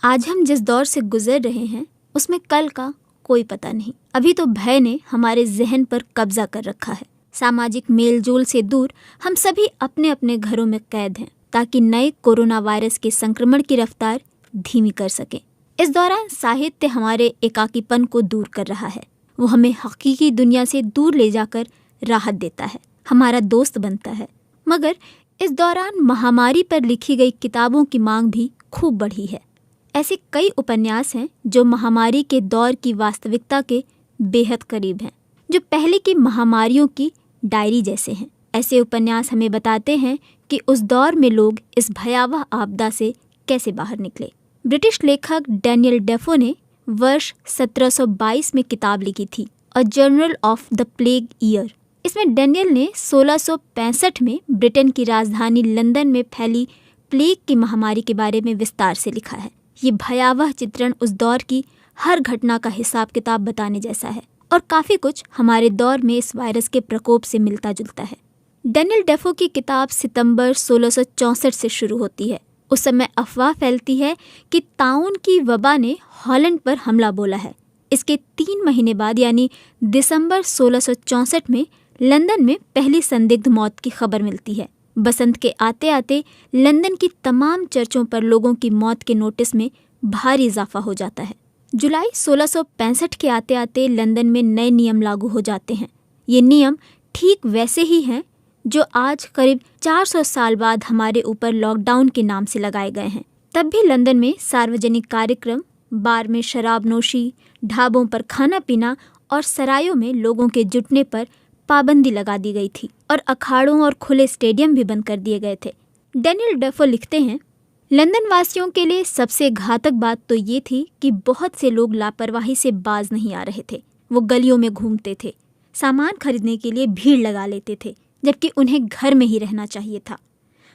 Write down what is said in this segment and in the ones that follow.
आज हम जिस दौर से गुजर रहे हैं उसमें कल का कोई पता नहीं। अभी तो भय ने हमारे जहन पर कब्जा कर रखा है। सामाजिक मेलजोल से दूर हम सभी अपने अपने घरों में कैद हैं ताकि नए कोरोना वायरस के संक्रमण की रफ्तार धीमी कर सके। इस दौरान साहित्य हमारे एकाकीपन को दूर कर रहा है। वो हमें हकीकी दुनिया से दूर ले जाकर राहत देता है, हमारा दोस्त बनता है। मगर इस दौरान महामारी पर लिखी गई किताबों की मांग भी खूब बढ़ी है। ऐसे कई उपन्यास हैं जो महामारी के दौर की वास्तविकता के बेहद करीब हैं, जो पहले की महामारियों की डायरी जैसे हैं। ऐसे उपन्यास हमें बताते हैं कि उस दौर में लोग इस भयावह आपदा से कैसे बाहर निकले। ब्रिटिश लेखक डैनियल डेफो ने वर्ष 1722 में किताब लिखी थी, a journal of the plague year. इसमें डैनियल ने 1665 में ब्रिटेन की राजधानी लंदन में फैली प्लेग की महामारी के बारे में विस्तार से लिखा है। ये भयावह चित्रण उस दौर की हर घटना का हिसाब किताब बताने जैसा है और काफी कुछ हमारे दौर में इस वायरस के प्रकोप से मिलता जुलता है। डैनियल डेफो की किताब सितंबर 1664 से शुरू होती है। उस समय अफवाह फैलती है कि ताउन की वबा ने हॉलैंड पर हमला बोला है। इसके 3 महीने बाद यानी दिसंबर 1664 में लंदन में पहली संदिग्ध मौत की खबर मिलती है। बसंत के आते आते लंदन की तमाम चर्चों पर लोगों की मौत के नोटिस में भारी इजाफा हो जाता है। जुलाई 1665 के आते आते लंदन में नए नियम लागू हो जाते हैं। ये नियम ठीक वैसे ही हैं जो आज करीब 400 साल बाद हमारे ऊपर लॉकडाउन के नाम से लगाए गए हैं। तब भी लंदन में सार्वजनिक कार्यक्रम, बार में शराब नोशी, ढाबों पर खाना पीना और सरायों में लोगों के जुटने पर पाबंदी लगा दी गई थी और अखाड़ों और खुले स्टेडियम भी बंद कर दिए गए थे। डैनियल डेफो लिखते हैं, लंदन वासियों के लिए सबसे घातक बात तो ये थी कि बहुत से लोग लापरवाही से बाज नहीं आ रहे थे। वो गलियों में घूमते थे, सामान खरीदने के लिए भीड़ लगा लेते थे, जबकि उन्हें घर में ही रहना चाहिए था।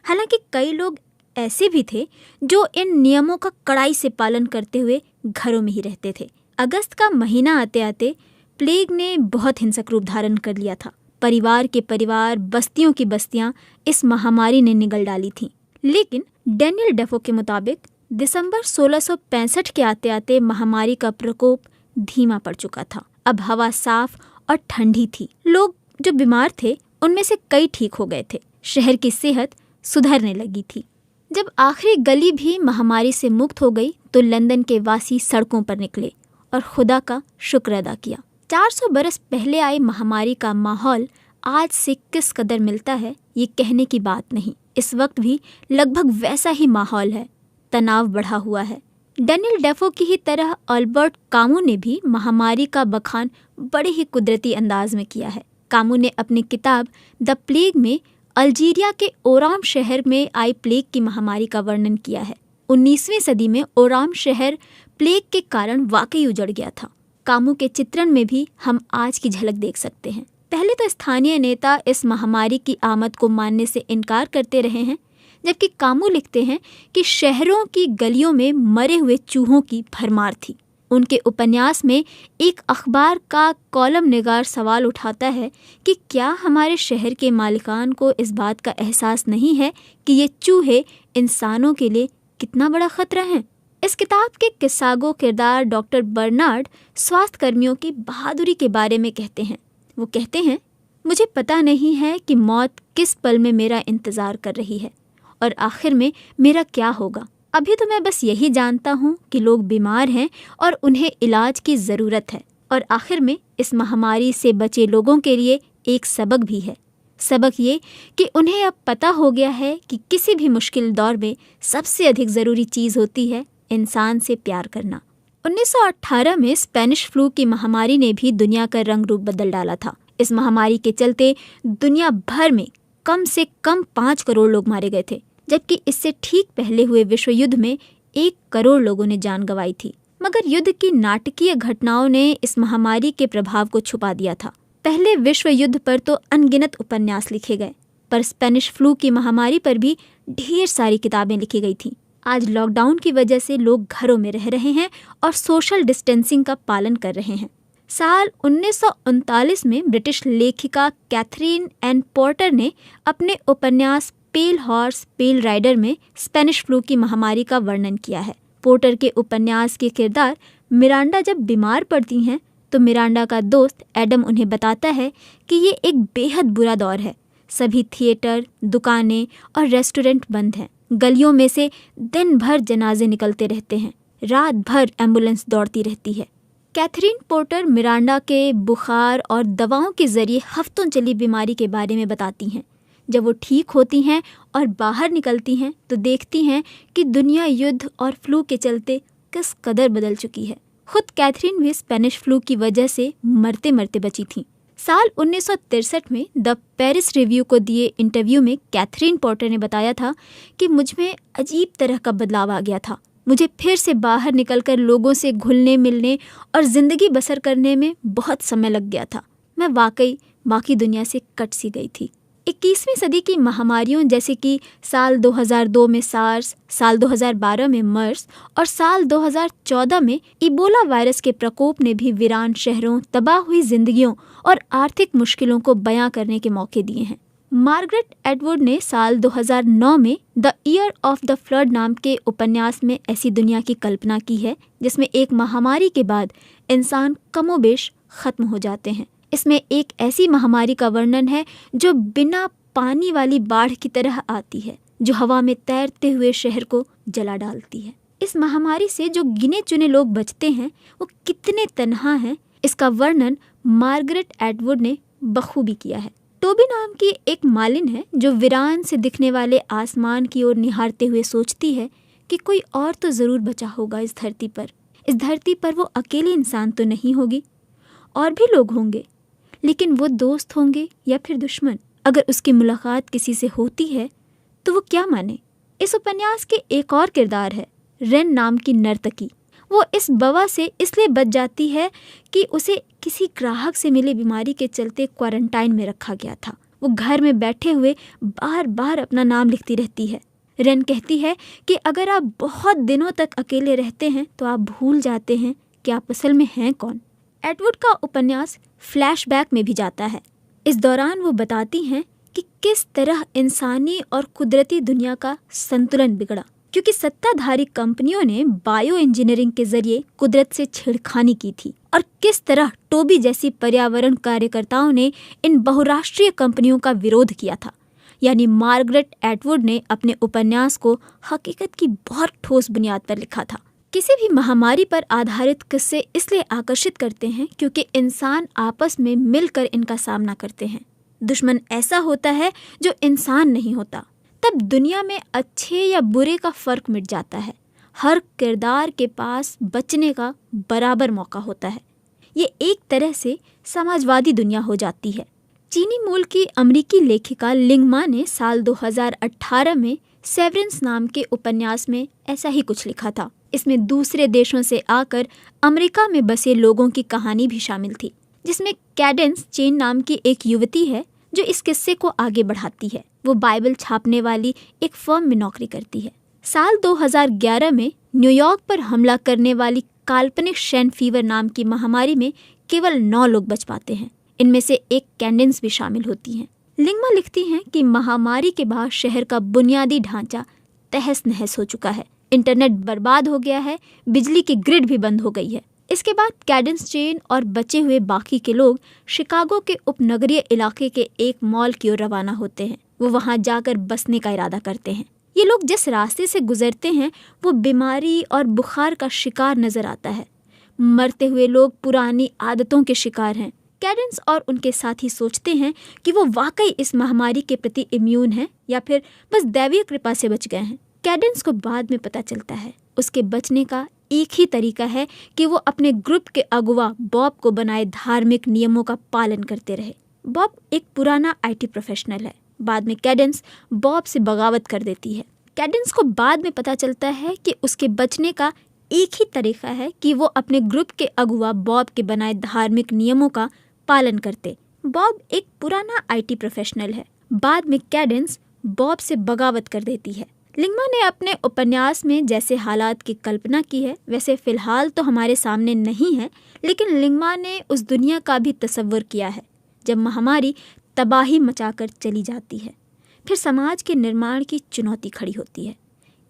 हालांकि कई लोग ऐसे भी थे जो इन नियमों का कड़ाई से पालन करते हुए घरों में ही रहते थे। अगस्त का महीना आते आते प्लेग ने बहुत हिंसक रूप धारण कर लिया था। परिवार के परिवार, बस्तियों की बस्तियां इस महामारी ने निगल डाली थीं। लेकिन डैनियल डेफो के मुताबिक दिसंबर 1665 के आते आते महामारी का प्रकोप धीमा पड़ चुका था। अब हवा साफ और ठंडी थी। लोग जो बीमार थे उनमें से कई ठीक हो गए थे। शहर की सेहत सुधरने लगी थी। जब आखिरी गली भी महामारी से मुक्त हो गई तो लंदन के वासी सड़कों पर निकले और खुदा का शुक्र अदा किया। 400 बरस पहले आई महामारी का माहौल आज से किस कदर मिलता है ये कहने की बात नहीं। इस वक्त भी लगभग वैसा ही माहौल है। तनाव बढ़ा हुआ है। डैनियल डेफो की ही तरह अल्बर्ट कामू ने भी महामारी का बखान बड़े ही कुदरती अंदाज में किया है। कामू ने अपनी किताब द प्लेग में अल्जीरिया के ओराम शहर में आई प्लेग की महामारी का वर्णन किया है। 19वीं सदी में ओराम शहर प्लेग के कारण वाकई उजड़ गया था। कामू के चित्रण में भी हम आज की झलक देख सकते हैं। पहले तो स्थानीय नेता इस महामारी की आमद को मानने से इनकार करते रहे हैं, जबकि कामू लिखते हैं कि शहरों की गलियों में मरे हुए चूहों की भरमार थी। उनके उपन्यास में एक अखबार का कॉलम निगार सवाल उठाता है कि क्या हमारे शहर के मालिकान को इस बात का एहसास नहीं है कि ये चूहे इंसानों के लिए कितना बड़ा खतरा हैं। इस किताब के किस्सागो किरदार डॉक्टर बर्नार्ड स्वास्थ्य कर्मियों की बहादुरी के बारे में कहते हैं। वो कहते हैं, मुझे पता नहीं है कि मौत किस पल में मेरा इंतज़ार कर रही है और आखिर में मेरा क्या होगा। अभी तो मैं बस यही जानता हूँ कि लोग बीमार हैं और उन्हें इलाज की ज़रूरत है और आखिर में इस महामारी से बचे लोगों के लिए एक सबक भी है। सबक ये कि उन्हें अब पता हो गया है कि किसी भी मुश्किल दौर में सबसे अधिक ज़रूरी चीज़ होती है इंसान से प्यार करना। 1918 में स्पेनिश फ्लू की महामारी ने भी दुनिया का रंग रूप बदल डाला था। इस महामारी के चलते दुनिया भर में कम से कम 5 करोड़ लोग मारे गए थे, जबकि इससे ठीक पहले हुए विश्व युद्ध में 1 करोड़ लोगों ने जान गंवाई थी। मगर युद्ध की नाटकीय घटनाओं ने इस महामारी के प्रभाव को छुपा दिया था। पहले विश्व युद्ध पर तो अनगिनत उपन्यास लिखे गए, पर स्पेनिश फ्लू की महामारी पर भी ढेर सारी किताबें लिखी गई थीं। आज लॉकडाउन की वजह से लोग घरों में रह रहे हैं और सोशल डिस्टेंसिंग का पालन कर रहे हैं। साल 1939 में ब्रिटिश लेखिका कैथरीन एन पोर्टर ने अपने उपन्यास पेल हॉर्स पेल राइडर में स्पेनिश फ्लू की महामारी का वर्णन किया है। पोर्टर के उपन्यास के किरदार मिरांडा जब बीमार पड़ती हैं तो मिरांडा का दोस्त एडम उन्हें बताता है कि ये एक बेहद बुरा दौर है। सभी थिएटर, दुकानें और रेस्टोरेंट बंद हैं। गलियों में से दिन भर जनाजे निकलते रहते हैं। रात भर एम्बुलेंस दौड़ती रहती है। कैथरीन पोर्टर मिरांडा के बुखार और दवाओं के जरिए हफ्तों चली बीमारी के बारे में बताती हैं। जब वो ठीक होती हैं और बाहर निकलती हैं तो देखती हैं कि दुनिया युद्ध और फ्लू के चलते किस कदर बदल चुकी है। खुद कैथरीन भी स्पेनिश फ्लू की वजह से मरते मरते बची थीं। साल 1963 में द पेरिस रिव्यू को दिए इंटरव्यू में कैथरीन पोर्टर ने बताया था कि मुझ में अजीब तरह का बदलाव आ गया था। मुझे फिर से बाहर निकलकर लोगों से घुलने मिलने और ज़िंदगी बसर करने में बहुत समय लग गया था। मैं वाकई बाकी दुनिया से कट सी गई थी। 21वीं सदी की महामारियों जैसे कि साल 2002 में सार्स, साल 2012 में मर्स और साल 2014 में इबोला वायरस के प्रकोप ने भी वीरान शहरों, तबाह हुई जिंदगियों और आर्थिक मुश्किलों को बयां करने के मौके दिए हैं। मार्गरेट एटवुड ने साल 2009 में the year of the flood नाम के उपन्यास में ऐसी दुनिया की कल्पना की है जिसमें एक महामारी के बाद इंसान कमोबेश खत्म हो जाते हैं। इसमें एक ऐसी महामारी का वर्णन है जो बिना पानी वाली बाढ़ की तरह आती है, जो हवा में तैरते हुए शहर को जला डालती है। इस महामारी से जो गिने चुने लोग बचते हैं वो कितने तन्हा हैं, इसका वर्णन मार्गरेट एटवुड ने बखूबी किया है। टोबी नाम की एक मालिन है जो वीरान से दिखने वाले आसमान की ओर निहारते हुए सोचती है कि कोई और तो ज़रूर बचा होगा इस धरती पर। इस धरती पर वो अकेली इंसान तो नहीं होगी, और भी लोग होंगे, लेकिन वो दोस्त होंगे या फिर दुश्मन। अगर उसकी मुलाकात किसी से होती है तो वो क्या माने। इस उपन्यास के एक और किरदार है रेन नाम की नर्तकी। वो इस बवा से इसलिए बच जाती है कि उसे किसी ग्राहक से मिली बीमारी के चलते क्वारंटाइन में रखा गया था। वो घर में बैठे हुए बार बार अपना नाम लिखती रहती है। रेन कहती है कि अगर आप बहुत दिनों तक अकेले रहते हैं तो आप भूल जाते हैं कि आप असल में हैं कौन। एटवुड का उपन्यास फ्लैशबैक में भी जाता है। इस दौरान वो बताती हैं कि किस तरह इंसानी और कुदरती दुनिया का संतुलन बिगड़ा, क्योंकि सत्ताधारी कंपनियों ने बायो इंजीनियरिंग के जरिए कुदरत से छेड़खानी की थी, और किस तरह टोबी जैसी पर्यावरण कार्यकर्ताओं ने इन बहुराष्ट्रीय कंपनियों का विरोध किया था। यानी मार्गरेट एटवुड ने अपने उपन्यास को हकीकत की बहुत ठोस बुनियाद पर लिखा था। किसी भी महामारी पर आधारित किस्से इसलिए आकर्षित करते हैं क्योंकि इंसान आपस में मिलकर इनका सामना करते हैं। दुश्मन ऐसा होता है जो इंसान नहीं होता। तब दुनिया में अच्छे या बुरे का फर्क मिट जाता है। हर किरदार के पास बचने का बराबर मौका होता है। ये एक तरह से समाजवादी दुनिया हो जाती है। चीनी मूल की अमेरिकी लेखिका लिंग मा ने साल 2018 में सेवरेंस नाम के उपन्यास में ऐसा ही कुछ लिखा था। इसमें दूसरे देशों से आकर अमेरिका में बसे लोगों की कहानी भी शामिल थी, जिसमें कैडेंस चेन नाम की एक युवती है जो इस किस्से को आगे बढ़ाती है। वो बाइबल छापने वाली एक फर्म में नौकरी करती है। साल 2011 में न्यूयॉर्क पर हमला करने वाली काल्पनिक शैन फीवर नाम की महामारी में केवल 9 लोग बच पाते हैं। इनमें से एक कैडेंस भी शामिल होती हैं। लिंगमा लिखती हैं कि महामारी के बाद शहर का बुनियादी ढांचा तहस नहस हो चुका है। इंटरनेट बर्बाद हो गया है, बिजली की ग्रिड भी बंद हो गई है। इसके बाद कैडेंस चेन और बचे हुए बाकी के लोग शिकागो के उपनगरीय इलाके के एक मॉल की ओर रवाना होते हैं। वो वहां जाकर बसने का इरादा करते हैं। ये लोग जिस रास्ते से गुजरते हैं वो बीमारी और बुखार का शिकार नजर आता है। मरते हुए लोग पुरानी आदतों के शिकार हैं। कैडेंस और उनके साथी सोचते हैं कि वो वाकई इस महामारी के प्रति इम्यून हैं या फिर बस दैवीय कृपा से बच गए हैं। कैडेंस को बाद में पता चलता है उसके बचने का एक ही तरीका है कि वो अपने ग्रुप के अगुवा बॉब को बनाए धार्मिक नियमों का पालन करते रहे। बॉब एक पुराना IT प्रोफेशनल है। बाद में कैडेंस बॉब से बगावत कर देती है। कैडेंस को बाद में पता चलता है कि उसके बचने का एक ही तरीका है कि वो अपने ग्रुप के अगुवा बॉब के बनाए धार्मिक नियमों का पालन करते। बॉब एक पुराना IT प्रोफेशनल है। बाद में कैडेंस बॉब से बगावत कर देती है। लिंगमा ने अपने उपन्यास में जैसे हालात की कल्पना की है वैसे फिलहाल तो हमारे सामने नहीं है, लेकिन लिंगमा ने उस दुनिया का भी तस्वर किया है जब महामारी तबाही मचाकर चली जाती है। फिर समाज के निर्माण की चुनौती खड़ी होती है।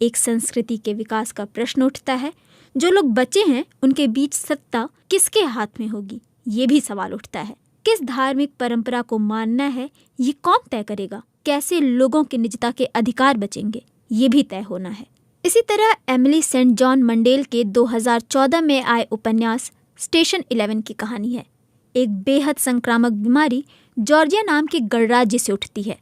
एक संस्कृति के विकास का प्रश्न उठता है। जो लोग बचे हैं उनके बीच सत्ता किसके हाथ में होगी, ये भी सवाल उठता है। किस धार्मिक परंपरा को मानना है, ये कौन तय करेगा। कैसे लोगों की निजता के अधिकार बचेंगे, ये भी तय होना है। इसी तरह एमिली सेंट जॉन मंडेल के 2014 में आए उपन्यास स्टेशन 11 की कहानी है। एक बेहद संक्रामक बीमारी जॉर्जिया नाम के गणराज्य से उठती है,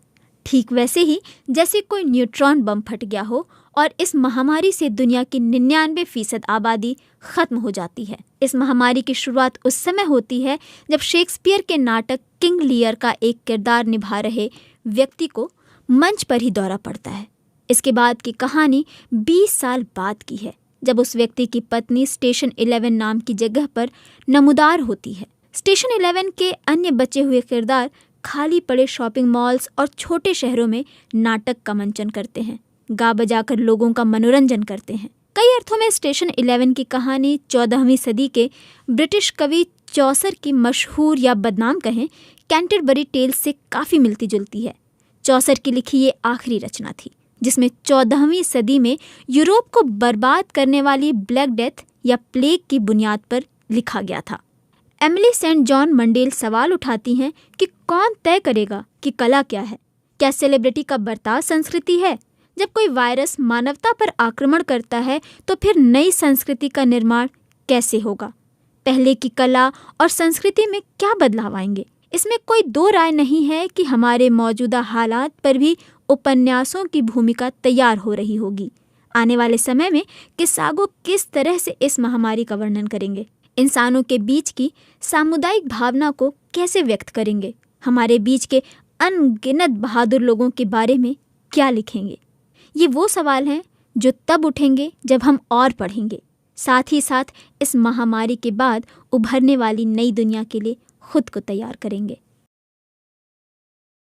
ठीक वैसे ही जैसे कोई न्यूट्रॉन बम फट गया हो, और इस महामारी से दुनिया की 99% आबादी खत्म हो जाती है। इस महामारी की शुरुआत उस समय होती है जब शेक्सपियर के नाटक किंग लियर का एक किरदार निभा रहे व्यक्ति को मंच पर ही दौरा पड़ता है। इसके बाद की कहानी 20 साल बाद की है, जब उस व्यक्ति की पत्नी स्टेशन 11 नाम की जगह पर नमूदार होती है। स्टेशन 11 के अन्य बचे हुए किरदार खाली पड़े शॉपिंग मॉल्स और छोटे शहरों में नाटक का मंचन करते हैं, गा बजाकर लोगों का मनोरंजन करते हैं। कई अर्थों में स्टेशन 11 की कहानी 14वीं सदी के ब्रिटिश कवि चौसर की मशहूर या बदनाम कहें कैंटरबरी टेल्स से काफ़ी मिलती जुलती है। चौसर की लिखी ये आखिरी रचना थी जिसमें 14वीं सदी में यूरोप को बर्बाद करने वाली ब्लैक डेथ या प्लेग की बुनियाद पर लिखा गया था। एमिली सेंट जॉन मंडेल सवाल उठाती हैं कि कौन तय करेगा कि कला क्या है। क्या सेलिब्रिटी का बर्ताव संस्कृति है? जब कोई वायरस मानवता पर आक्रमण करता है तो फिर नई संस्कृति का निर्माण कैसे होगा? पहले की कला और संस्कृति में क्या बदलाव आएंगे? इसमें कोई दो राय नहीं है कि हमारे मौजूदा हालात पर भी उपन्यासों की भूमिका तैयार हो रही होगी। आने वाले समय में किस्सागो किस तरह से इस महामारी का वर्णन करेंगे, इंसानों के बीच की सामुदायिक भावना को कैसे व्यक्त करेंगे, हमारे बीच के अनगिनत बहादुर लोगों के बारे में क्या लिखेंगे। ये वो सवाल हैं जो तब उठेंगे जब हम और पढ़ेंगे, साथ ही साथ इस महामारी के बाद उभरने वाली नई दुनिया के लिए खुद को तैयार करेंगे।